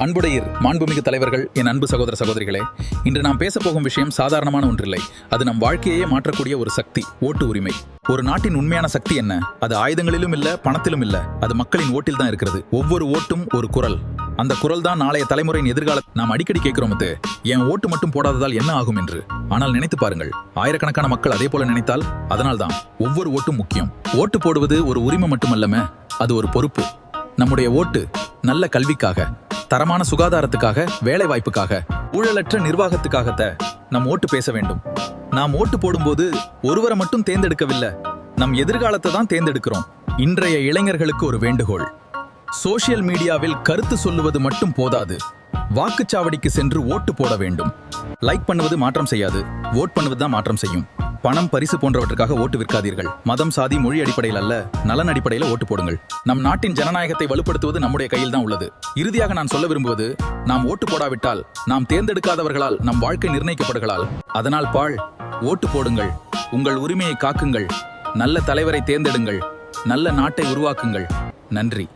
அன்புடையீர் மாண்புமிகு தலைவர்கள், என் அன்பு சகோதர சகோதரிகளே, இன்று நாம் பேசப்போகும் விஷயம் சாதாரணமான ஒன்றில்லை. அது நம் வாழ்க்கையே மாற்றக்கூடிய ஒரு சக்தி, ஓட்டு உரிமை. ஒரு நாட்டின் உண்மையான சக்தி என்ன? அது ஆயுதங்களிலும் இல்ல, பணத்திலும் இல்ல, அது மக்களின் ஓட்டில் தான் இருக்கிறது. ஒவ்வொரு ஓட்டும் ஒரு குரல். அந்த குரல் தான் நாளைய தலைமுறையின் எதிர்கால. நாம் அடிக்கடி கேட்கிறோம், என் ஓட்டு மட்டும் போடாததால் என்ன ஆகும் என்று. ஆனால் நினைத்து பாருங்கள், ஆயிரக்கணக்கான மக்கள் அதே போல நினைத்தால். அதனால்தான் ஒவ்வொரு ஓட்டும் முக்கியம். ஓட்டு போடுவது ஒரு உரிமை மட்டுமல்லமே, அது ஒரு பொறுப்பு. நம்முடைய ஓட்டு நல்ல கல்விக்காக, தரமான சுகாதாரத்துக்காக, வேலை வாய்ப்புக்காக, ஊழலற்ற நிர்வாகத்துக்காக நம் ஓட்டு பேச வேண்டும். நாம் ஓட்டு போடும்போது ஒருவரை மட்டும் தேர்ந்தெடுக்கவில்லை, நம் எதிர்காலத்தை தான் தேர்ந்தெடுக்கிறோம். இன்றைய இளைஞர்களுக்கு ஒரு வேண்டுகோள்: சோசியல் மீடியாவில் கருத்து சொல்லுவது மட்டும் போதாது, வாக்குச்சாவடிக்கு சென்று ஓட்டு போட வேண்டும். லைக் பண்ணுவது மாற்றம் செய்யாது, ஓட் பண்ணுவது தான் மாற்றம் செய்யும். பணம், பரிசு போன்றவற்றுக்காக ஓட்டு விற்காதீர்கள். மதம், சாதி, மொழி அடிப்படையில் அல்ல, நலன் அடிப்படையில் ஓட்டு போடுங்கள். நம் நாட்டின் ஜனநாயகத்தை வலுப்படுத்துவது நம்முடைய கையில் தான் உள்ளது. இறுதியாக நான் சொல்ல விரும்புவது, நாம் ஓட்டு போடாவிட்டால் நாம் தேர்ந்தெடுக்காதவர்களால் நம் வாழ்க்கை நிர்ணயிக்கப்படுகளால். அதனால் ஓட்டு போடுங்கள், உங்கள் உரிமையை காக்குங்கள், நல்ல தலைவரை தேர்ந்தெடுங்கள், நல்ல நாட்டை உருவாக்குங்கள். நன்றி.